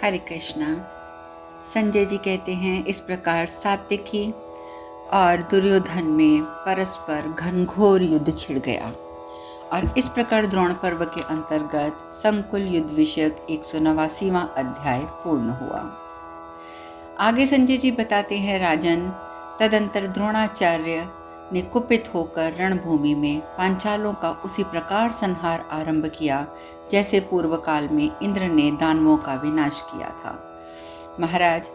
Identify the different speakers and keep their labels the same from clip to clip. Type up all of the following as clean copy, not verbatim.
Speaker 1: हरे कृष्णा। संजय जी कहते हैं, इस प्रकार सात्विकी और दुर्योधन में परस्पर घनघोर युद्ध छिड़ गया और इस प्रकार द्रोण पर्व के अंतर्गत संकुल युद्ध विषयक 189वां अध्याय पूर्ण हुआ। आगे संजय जी बताते हैं, राजन, तदंतर द्रोणाचार्य ने कुपित होकर रणभूमि में पांचालों का उसी प्रकार संहार आरंभ किया जैसे पूर्व काल में इंद्र ने दानवों का विनाश किया था। महाराज,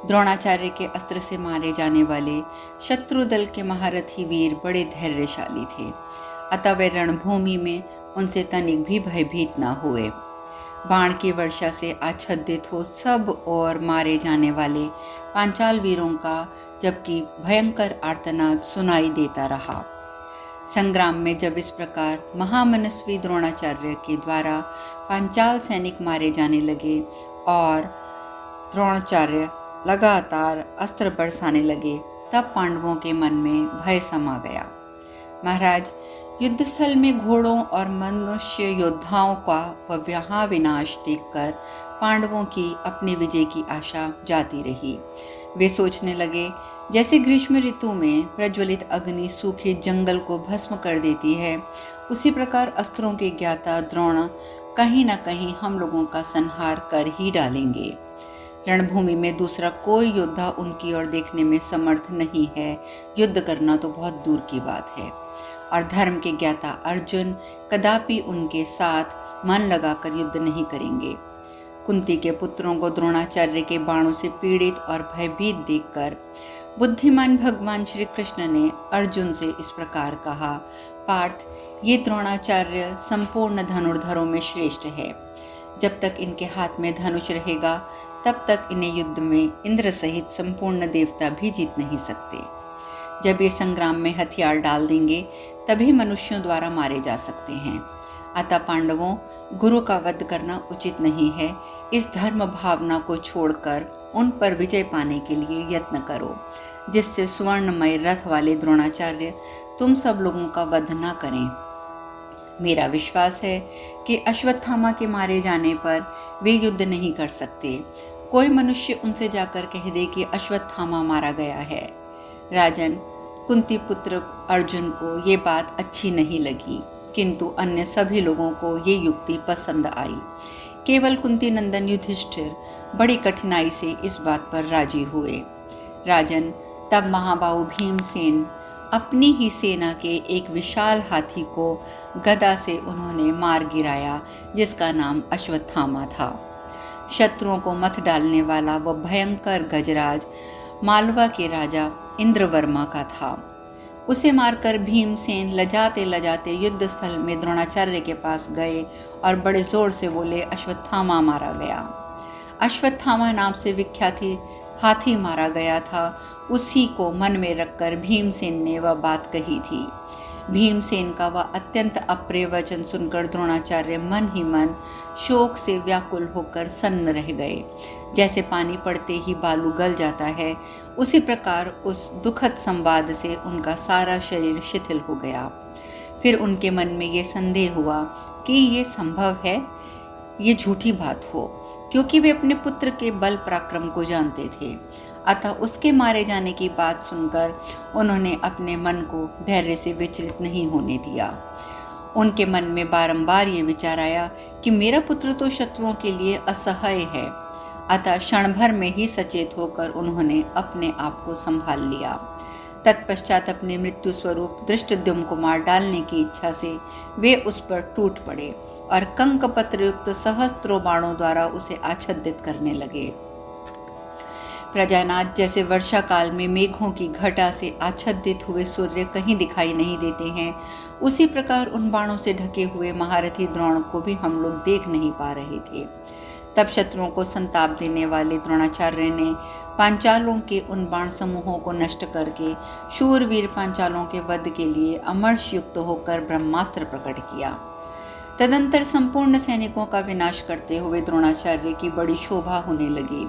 Speaker 1: द्रोणाचार्य के अस्त्र से मारे जाने वाले शत्रु दल के महारथी वीर बड़े धैर्यशाली थे, अतः वे रणभूमि में उनसे तनिक भी भयभीत न हुए। बाण की वर्षा से आच्छादित हो सब और मारे जाने वाले पांचाल वीरों का जबकि भयंकर आर्तनाद सुनाई देता रहा। संग्राम में जब इस प्रकार महामनस्वी द्रोणाचार्य के द्वारा पांचाल सैनिक मारे जाने लगे और द्रोणाचार्य लगातार अस्त्र बरसाने लगे, तब पांडवों के मन में भय समा गया। महाराज, युद्धस्थल में घोड़ों और मनुष्य योद्धाओं का वहाँ विनाश देखकर पांडवों की अपनी विजय की आशा जाती रही। वे सोचने लगे, जैसे ग्रीष्म ऋतु में प्रज्वलित अग्नि सूखे जंगल को भस्म कर देती है, उसी प्रकार अस्त्रों के ज्ञाता द्रोण कहीं न कहीं हम लोगों का संहार कर ही डालेंगे। रणभूमि में दूसरा कोई योद्धा उनकी ओर देखने में समर्थ नहीं है, युद्ध करना तो बहुत दूर की बात है। और धर्म के ज्ञाता अर्जुन कदापि उनके साथ मन लगाकर युद्ध नहीं करेंगे। कुंती के पुत्रों को द्रोणाचार्य के बाणों से पीड़ित और भयभीत देखकर बुद्धिमान भगवान श्री कृष्ण ने अर्जुन से इस प्रकार कहा, पार्थ, ये द्रोणाचार्य संपूर्ण धनुर्धरों में श्रेष्ठ है। जब तक इनके हाथ में धनुष रहेगा तब तक इन्हें युद्ध में इंद्र सहित संपूर्ण देवता भी जीत नहीं सकते। जब ये संग्राम में हथियार डाल देंगे तभी मनुष्यों द्वारा मारे जा सकते हैं। अतः पांडवों, गुरु का वध करना उचित नहीं है। इस धर्म भावना को छोड़कर उन पर विजय पाने के लिए यत्न करो, जिससे सुवर्णमय रथ वाले द्रोणाचार्य तुम सब लोगों का वध न करें। मेरा विश्वास है कि अश्वत्थामा के मारे जाने पर वे युद्ध नहीं कर सकते। कोई मनुष्य उनसे जाकर कह दे कि अश्वत्थामा मारा गया है। राजन, कुंती पुत्र अर्जुन को ये बात अच्छी नहीं लगी, किंतु अन्य सभी लोगों को ये युक्ति पसंद आई। केवल कुंती नंदन युधिष्ठिर बड़ी कठिनाई से इस बात पर राजी हुए। राजन, तब महाबाहु भीमसेन अपनी ही सेना के एक विशाल हाथी को गदा से उन्होंने मार गिराया, जिसका नाम अश्वत्थामा था। शत्रुओं को मत डालने वाला वह भयंकर गजराज मालवा के राजा इंद्रवर्मा का था। उसे मारकर भीमसेन लजाते लजाते युद्ध स्थल में द्रोणाचार्य के पास गए और बड़े जोर से बोले, अश्वत्थामा मारा गया। अश्वत्थामा नाम से विख्यात हाथी मारा गया था, उसी को मन में रखकर भीमसेन ने वह बात कही थी। भीमसेन का वह अत्यंत अप्रिय वचन सुनकर द्रोणाचार्य मन ही मन शोक से व्याकुल होकर सन्न रह गए। जैसे पानी पड़ते ही बालू गल जाता है, उसी प्रकार उस दुखद संवाद से उनका सारा शरीर शिथिल हो गया। फिर उनके मन में ये संदेह हुआ कि ये संभव है, ये झूठी बात हो, क्योंकि वे अपने पुत्र के बल पराक्रम को जानते थे। अतः उसके मारे जाने की बात सुनकर उन्होंने अपने मन को धैर्य से विचलित नहीं होने दिया। उनके मन में बारंबार ये विचार आया कि मेरा पुत्र तो शत्रुओं के लिए असहाय है। अतः क्षण भर में ही सचेत होकर उन्होंने अपने आप को संभाल लिया। तत्पश्चात अपने मृत्यु स्वरूप धृष्टद्युम्न को मार डालने की इच्छा से वे उस पर टूट पड़े और कंकपत्र युक्त सहस्त्रों बाणों द्वारा उसे आच्छादित करने लगे। प्रजानाथ, जैसे वर्षा काल में मेघों की घटा से आच्छादित हुए सूर्य कहीं दिखाई नहीं देते हैं, उसी प्रकार उन बाणों से ढके हुए महारथी द्रोण को भी हम लोग देख नहीं पा रहे थे। तब शत्रुओं को संताप देने वाले द्रोणाचार्य ने पांचालों के उन बाण समूहों को नष्ट करके शूरवीर पांचालों के वध के लिए अमर्ष युक्त होकर ब्रह्मास्त्र प्रकट किया। तदंतर संपूर्ण सैनिकों का विनाश करते हुए द्रोणाचार्य की बड़ी शोभा होने लगी।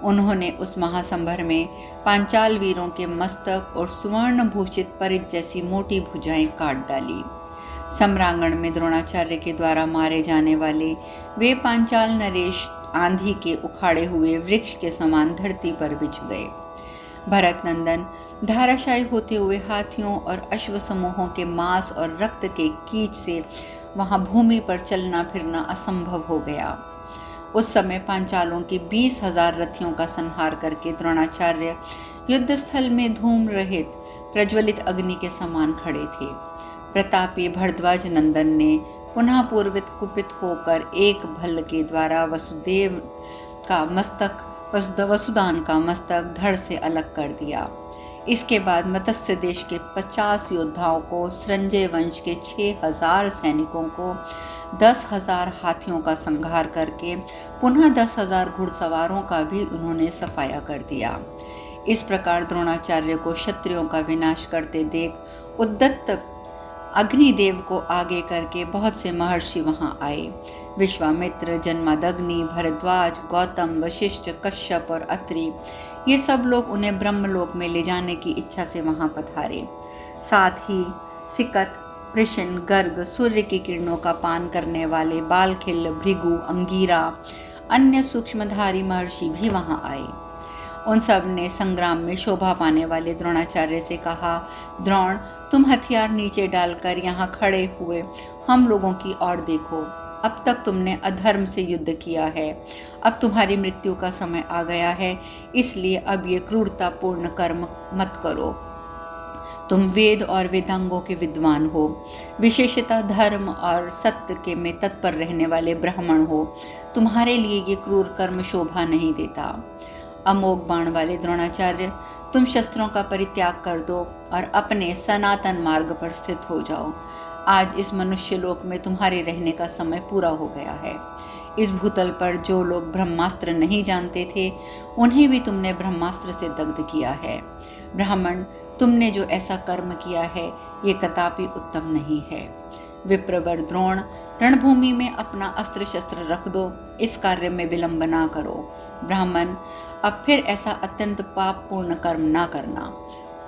Speaker 1: उन्होंने उस महासंभर में पांचाल वीरों के मस्तक और सुवर्ण भूषित परिज जैसी मोटी भुजाएं काट डाली। सम्रांगण में द्रोणाचार्य के द्वारा मारे जाने वाले वे पांचाल नरेश आंधी के उखाड़े हुए वृक्ष के समान धरती पर बिछ गए। भरत नंदन धाराशायी होते हुए हाथियों और अश्व समूहों के मांस और रक्त के कीच से वहां भूमि पर चलना फिरना असंभव हो गया। उस समय पांचालों के 20,000 रथियों का संहार करके द्रोणाचार्य युद्ध स्थल में धूम रहित प्रज्वलित अग्नि के समान खड़े थे। प्रतापी भरद्वाज नंदन ने पुनः पूर्वित कुपित होकर एक भल्ल के द्वारा वसुदान का मस्तक धड़ से अलग कर दिया। इसके बाद मत्स्य देश के 50 योद्धाओं को, संजय वंश के 6,000 सैनिकों को, 10,000 हाथियों का संहार करके पुनः 10,000 घुड़सवारों का भी उन्होंने सफाया कर दिया। इस प्रकार द्रोणाचार्य को क्षत्रियों का विनाश करते देख उद्दत्त अग्निदेव को आगे करके बहुत से महर्षि वहां आए। विश्वामित्र, जन्मादग्नि, भरद्वाज, गौतम, वशिष्ठ, कश्यप और अत्रि, ये सब लोग उन्हें ब्रह्मलोक में ले जाने की इच्छा से वहां पधारे। साथ ही सिकत, कृष्ण, गर्ग, सूर्य की किरणों का पान करने वाले बालखिल, भृगु, अंगीरा, अन्य सूक्ष्मधारी महर्षि भी वहां आए। उन सब ने संग्राम में शोभा पाने वाले द्रोणाचार्य से कहा, द्रोण, तुम हथियार नीचे डालकर यहाँ खड़े हुए हम लोगों की ओर देखो। अब तक तुमने अधर्म से युद्ध किया है, अब तुम्हारी मृत्यु का समय आ गया है, इसलिए अब ये क्रूरतापूर्ण कर्म मत करो। तुम वेद और वेदांगों के विद्वान हो, विशेषतः धर्म और सत्य के में तत्पर रहने वाले ब्राह्मण हो, तुम्हारे लिए ये क्रूर कर्म शोभा नहीं देता। अमोघ बाण वाले द्रोणाचार्य, तुम शस्त्रों का परित्याग कर दो और अपने सनातन मार्ग पर स्थित हो जाओ। आज इस मनुष्य लोक में तुम्हारे रहने का समय पूरा हो गया है। इस भूतल पर जो लोग ब्रह्मास्त्र नहीं जानते थे, उन्हें भी तुमने ब्रह्मास्त्र से दग्ध किया है। ब्राह्मण, तुमने जो ऐसा कर्म किया है, ये कदापि उत्तम नहीं है। विप्रवर द्रोण, रणभूमि में अपना अस्त्र शस्त्र रख दो, इस कार्य में विलंब ना करो। ब्राह्मण, अब फिर ऐसा अत्यंत पापपूर्ण कर्म ना करना।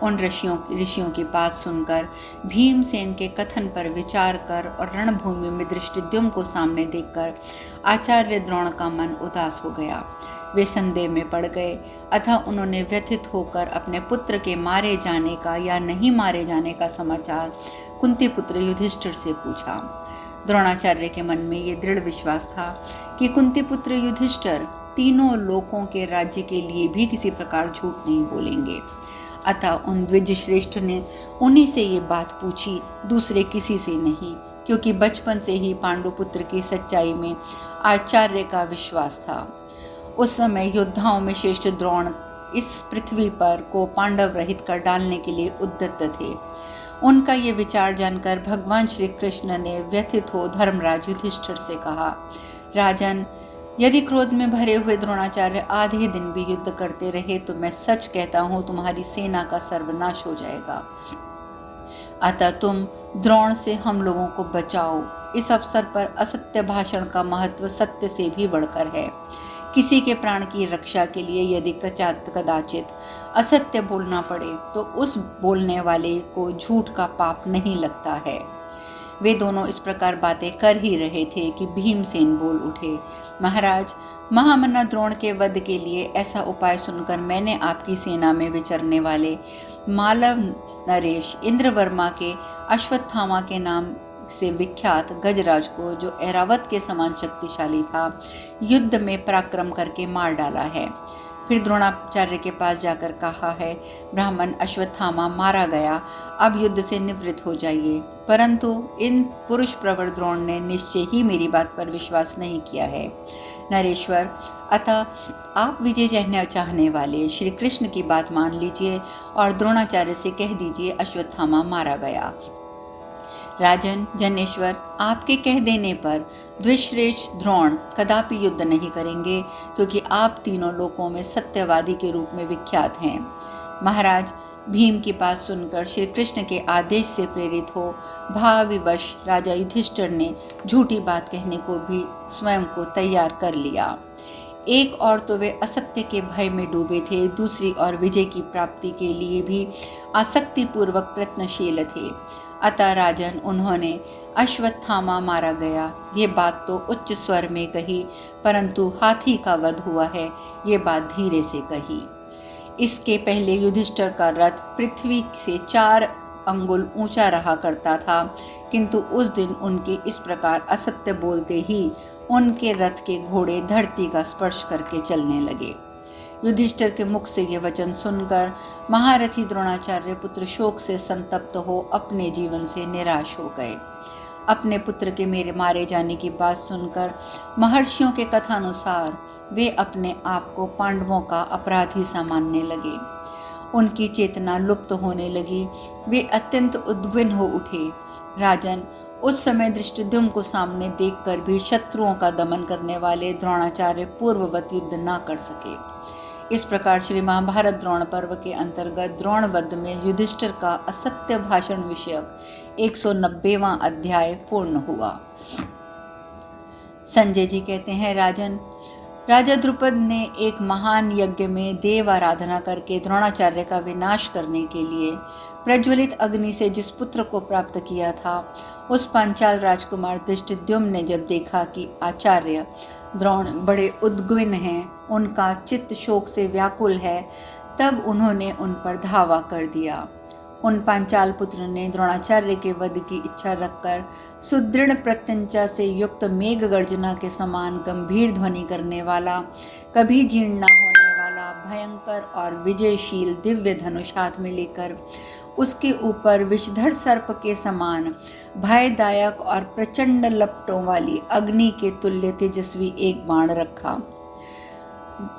Speaker 1: उन ऋषियों की बात सुनकर भीमसेन के कथन पर विचार कर और रणभूमि में दृष्टिद्युम्न को सामने देखकर आचार्य द्रोण का मन उदास हो गया। वे संदेह में पड़ गए। अतः उन्होंने व्यथित होकर अपने पुत्र के मारे जाने का या नहीं मारे जाने का समाचार कुंती पुत्र युधिष्ठिर से पूछा। द्रोणाचार्य के मन में ये दृढ़ विश्वास था कि कुंती पुत्र युधिष्ठिर तीनों लोकों के राज्य के लिए भी किसी प्रकार झूठ नहीं बोलेंगे। अतः उन द्विज श्रेष्ठ ने उन्हीं से ये बात पूछी, दूसरे किसी से नहीं, क्योंकि बचपन से ही पांडुपुत्र की सच्चाई में आचार्य का विश्वास था। उस समय योद्धाओं में श्रेष्ठ द्रोण इस पृथ्वी पर को पांडव रहित कर डालने के लिए उद्यत थे। उनका ये विचार जानकर भगवान श्री कृष्ण ने व्यथित हो धर्मराज युधिष्ठिर से कहा, राजन, यदि क्रोध में भरे हुए द्रोणाचार्य आधे दिन भी युद्ध करते रहे तो मैं सच कहता हूँ तुम्हारी सेना का सर्वनाश हो जाएगा। अतः तुम द्रोण से हम लोगों को बचाओ। इस अवसर पर असत्य भाषण का महत्व सत्य से भी बढ़कर है। किसी के प्राण की रक्षा के लिए यदि कदाचित असत्य बोलना पड़े तो उस बोलने वाले को झूठ का पाप नहीं लगता है। वे दोनों इस प्रकार बातें कर ही रहे थे कि भीमसेन बोल उठे, महाराज, महामना द्रोण के वध के लिए ऐसा उपाय सुनकर मैंने आपकी सेना में विचरने वाले मालव नरेश इंद्रवर्मा के अश्वत्थामा के नाम से विख्यात गजराज को, जो ऐरावत के समान शक्तिशाली था, युद्ध में पराक्रम करके मार डाला है। फिर द्रोणाचार्य के पास जाकर कहा है, ब्राह्मण अश्वत्थामा मारा गया, अब युद्ध से निवृत्त हो जाइए। परंतु इन पुरुष प्रवर द्रोण ने निश्चय ही मेरी बात पर विश्वास नहीं किया है। नरेश्वर, अतः आप विजय चाहने वाले श्री कृष्ण की बात मान लीजिए और द्रोणाचार्य से कह दीजिए अश्वत्थामा मारा गया। राजन, जनेश्वर, आपके कह देने पर द्विश्रेष्ठ द्रोण कदापि युद्ध नहीं करेंगे, क्योंकि आप तीनों लोकों में सत्यवादी के रूप में विख्यात हैं। महाराज, भीम की बात सुनकर श्री कृष्ण के आदेश से प्रेरित हो भावविवश राजा युधिष्ठिर ने झूठी बात कहने को भी स्वयं को तैयार कर लिया। एक और तो वे असत्य के भय में डूबे थे, दूसरी ओर विजय की प्राप्ति के लिए भी आसक्तिपूर्वक प्रयत्नशील थे। अतः राजन, उन्होंने अश्वत्थामा मारा गया, ये बात तो उच्च स्वर में कही, परंतु हाथी का वध हुआ है, ये बात धीरे से कही। इसके पहले युधिष्ठिर का रथ पृथ्वी से 4 अंगुल ऊंचा रहा करता था, किंतु उस दिन उनके इस प्रकार असत्य बोलते ही उनके रथ के घोड़े धरती का स्पर्श करके चलने लगे। युधिष्ठिर के मुख से ये वचन सुनकर महारथी द्रोणाचार्य पुत्र शोक से संतप्त हो अपने जीवन से निराश हो गए। अपने पुत्र के मेरे मारे जाने की बात सुनकर महर्षियों के कथानुसार वे अपने आप को पांडवों का अपराधी सा मानने लगे। उनकी चेतना लुप्त होने लगी, वे अत्यंत उद्विग्न हो उठे। राजन, उस समय धृष्टद्युम्न को सामने देखकर भी शत्रुओं का दमन करने वाले द्रोणाचार्य पूर्ववत युद्ध न कर सके। इस प्रकार श्री महाभारत द्रोण पर्व के अंतर्गत द्रोण वध में युधिष्ठिर का असत्य भाषण विषयक 190वां अध्याय पूर्ण हुआ। संजय जी कहते हैं, राजन, राजा द्रुपद ने एक महान यज्ञ में देव आराधना करके द्रोणाचार्य का विनाश करने के लिए प्रज्वलित अग्नि से जिस पुत्र को प्राप्त किया था, उस पांचाल राजकुमार धृष्टद्युम्न ने जब देखा कि आचार्य द्रोण बड़े उद्विग्न हैं, उनका चित्त शोक से व्याकुल है, तब उन्होंने उन पर धावा कर दिया। उन पांचाल पुत्र ने द्रोणाचार्य के वध की इच्छा रखकर सुदृढ़ प्रत्यंचा से युक्त मेघ गर्जना के समान गंभीर ध्वनि करने वाला, कभी जीर्ण न होने वाला भयंकर और विजयशील दिव्य धनुष हाथ में लेकर उसके ऊपर विषधर सर्प के समान भयदायक और प्रचंड लपटों वाली अग्नि के तुल्य तेजस्वी एक बाण रखा।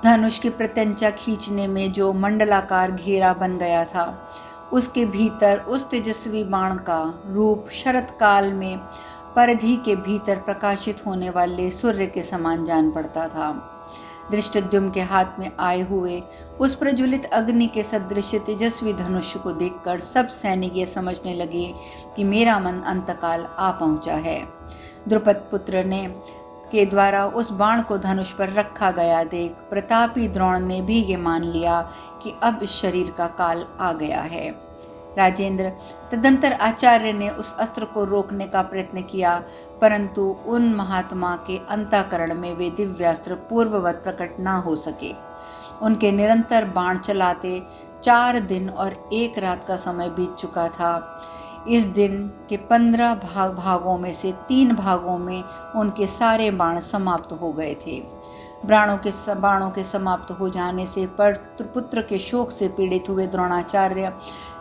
Speaker 1: धनुष की प्रत्यंचा खींचने में जो मंडलाकार घेरा बन गया था, उसके भीतर उस तेजस्वी बाण का रूप शरत काल में परिधि के भीतर प्रकाशित होने वाले सूर्य के समान जान पड़ता था। धृष्टद्युम्न के हाथ में आए हुए उस प्रज्वलित अग्नि के सदृश तेजस्वी धनुष को देखकर सब सैनिक ये समझने लगे कि मेरा मन अंतकाल आ पहुंचा है। द्रुपद पुत्र ने के द्वारा उस बाण को धनुष पर रखा गया देख प्रतापी द्रोण ने भी ये मान लिया कि अब इस शरीर का काल आ गया है। राजेंद्र, तदंतर आचार्य ने उस अस्त्र को रोकने का प्रयत्न किया, परंतु उन महात्मा के अंतःकरण में वे दिव्यास्त्र पूर्ववत प्रकट न हो सके। उनके निरंतर बाण चलाते 4 दिन और 1 रात का समय बीत चुका था। इस दिन के 15 भागों में से 3 भागों में उनके सारे बाण समाप्त हो गए थे। बाणों के समाप्त हो जाने से पुत्र के शोक से पीड़ित हुए द्रोणाचार्य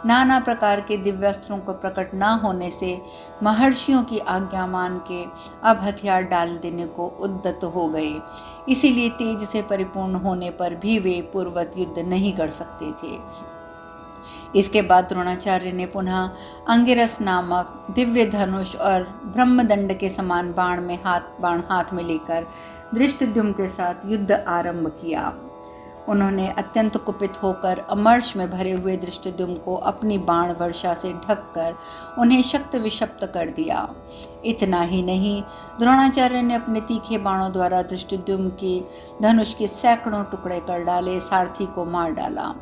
Speaker 1: नाना प्रकार के दिव्यास्त्रों को प्रकट न होने से महर्षियों की आज्ञा मान के अब हथियार डाल देने को उद्यत हो गए। इसीलिए तेज से परिपूर्ण होने पर भी वे पूर्ववत युद्ध नहीं कर सकते थे। इसके बाद द्रोणाचार्य ने पुनः अंगिरस नामक दिव्य धनुष और ब्रह्मदंड के समान बाण हाथ में लेकर धृष्टद्युम्न के साथ युद्ध आरंभ किया। उन्होंने अत्यंत कुपित होकर अमर्ष में भरे हुए धृष्टद्युम्न को अपनी बाण वर्षा से ढककर उन्हें शक्त विषप्त कर दिया। इतना ही नहीं, द्रोणाचार्य ने अपने तीखे बाणों द्वारा धृष्टद्युम्न के धनुष के सैकड़ों टुकड़े कर डाले, सारथी को मार डाला।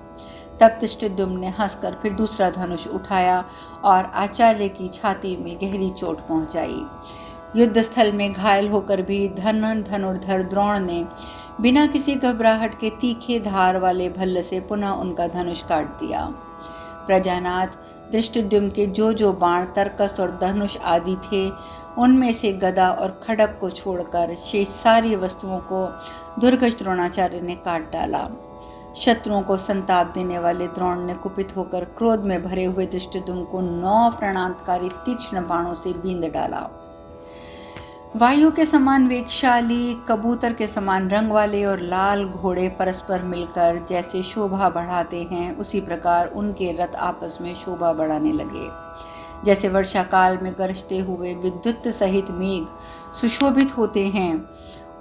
Speaker 1: तब धृष्टद्युम्न ने हंसकर फिर दूसरा धनुष उठाया और आचार्य की छाती में गहरी चोट पहुंचाई। युद्ध स्थल में घायल होकर भी धनुर्धर द्रोण ने बिना किसी घबराहट के तीखे धार वाले भल्ल से पुनः उनका धनुष काट दिया। प्रजानाथ, धृष्टद्युम्न के जो बाण तरकस और धनुष आदि थे, उनमें से गदा और खड्ग को छोड़कर शेष सारी वस्तुओं को दुर्गज द्रोणाचार्य ने काट डाला। शत्रुओं को संताप देने वाले द्रोण ने कुपित होकर क्रोध में भरे हुए धृष्टद्युम्न को 9 प्राणांतकारी तीक्ष्ण बाणों से बींध डाला। वायु के समान वेगशाली, कबूतर के समान रंग वाले और लाल घोड़े परस्पर मिलकर जैसे शोभा बढ़ाते हैं, उसी प्रकार उनके रथ आपस में शोभा बढ़ाने लगे। जैसे वर्षा काल में गरजते हुए विद्युत सहित मेघ सुशोभित होते हैं,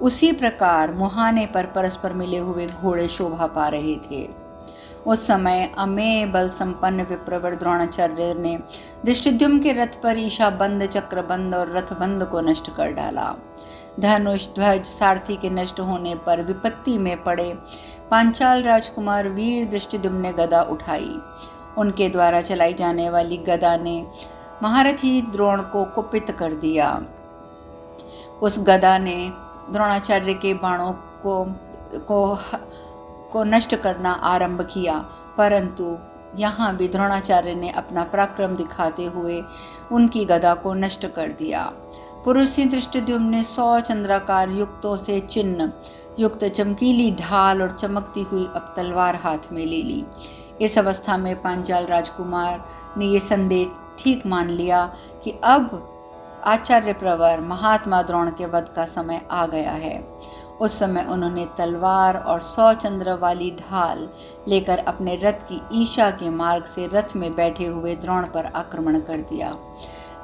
Speaker 1: उसी प्रकार मुहाने पर परस्पर मिले हुए घोड़े शोभा पा रहे थे। उस समय अमेय बल संपन्न विप्रवर द्रोणाचार्य ने धृष्टद्युम्न के रथ पर ईशाबंद, चक्रबंद और रथबंद को नष्ट कर डाला। धनुष, ध्वज, सारथी के नष्ट होने पर विपत्ति में पड़े पांचाल राजकुमार वीर धृष्टद्युम्न ने गदा उठाई। उनके द्वारा चलाई जाने वाली गदा ने महारथी द्रोण को कुपित कर दिया। उस गदा ने द्रोणाचार्य के बाणों को नष्ट करना आरंभ किया, परंतु यहाँ भी द्रोणाचार्य ने अपना पराक्रम दिखाते हुए उनकी गदा को नष्ट कर दिया। पुरुषी धृष्टद्युम्न ने 100 चंद्राकार युक्तों से चिन्ह युक्त चमकीली ढाल और चमकती हुई अब तलवार हाथ में ले ली। इस अवस्था में पांचाल राजकुमार ने ये संदेह ठीक मान लिया कि अब आचार्य प्रवर महात्मा द्रोण के वध का समय आ गया है। उस समय उन्होंने तलवार और 100 चंद्र वाली ढाल लेकर अपने रथ की ईशा के मार्ग से रथ में बैठे हुए द्रोण पर आक्रमण कर दिया।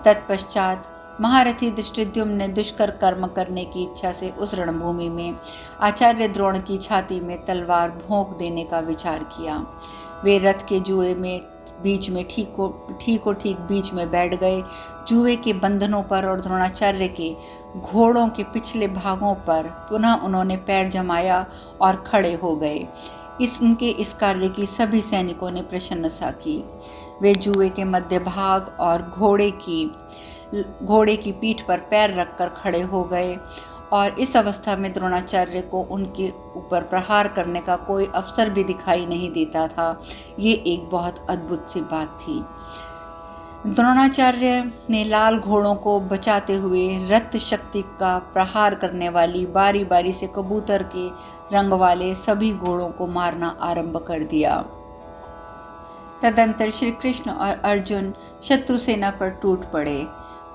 Speaker 1: तत्पश्चात महारथी धृष्टद्युम्न ने दुष्कर कर्म करने की इच्छा से उस रणभूमि में आचार्य द्रोण की छाती में तलवार भोंक देने का विचार किया। वे रथ के जुए में बीच में ठीक बीच में बैठ गए। जुए के बंधनों पर और द्रोणाचार्य के घोड़ों के पिछले भागों पर पुनः उन्होंने पैर जमाया और खड़े हो गए। उनके इस कार्य की सभी सैनिकों ने प्रशंसा की। वे जुए के मध्य भाग और घोड़े की पीठ पर पैर रखकर खड़े हो गए और इस अवस्था में द्रोणाचार्य को उनके ऊपर प्रहार करने का कोई अवसर भी दिखाई नहीं देता था। ये एक बहुत अद्भुत सी बात थी। द्रोणाचार्य ने लाल घोड़ों को बचाते हुए रथ शक्ति का प्रहार करने वाली बारी बारी से कबूतर के रंग वाले सभी घोड़ों को मारना आरंभ कर दिया। तदंतर श्री कृष्ण और अर्जुन शत्रु सेना पर टूट पड़े।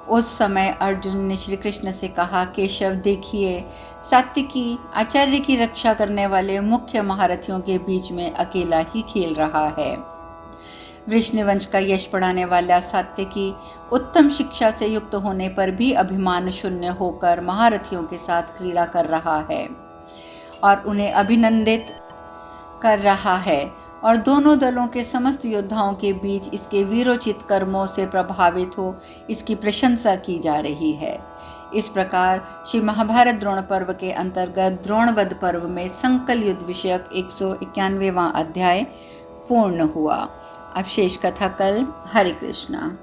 Speaker 1: उस समय अर्जुन ने श्री कृष्ण से कहा, केशव देखिए, सात्विकी आचार्य की रक्षा करने वाले मुख्य महारथियों के बीच में अकेला ही खेल रहा है। वृष्णिवंश का यश बढ़ाने वाला सात्विकी उत्तम शिक्षा से युक्त होने पर भी अभिमान शून्य होकर महारथियों के साथ क्रीड़ा कर रहा है और उन्हें अभिनंदित कर रहा है और दोनों दलों के समस्त योद्धाओं के बीच इसके वीरोचित कर्मों से प्रभावित हो इसकी प्रशंसा की जा रही है। इस प्रकार श्री महाभारत द्रोण पर्व के अंतर्गत द्रोणवध पर्व में संकल युद्ध विषयक 191वां अध्याय पूर्ण हुआ। अब शेष कथा कल। हरे कृष्णा।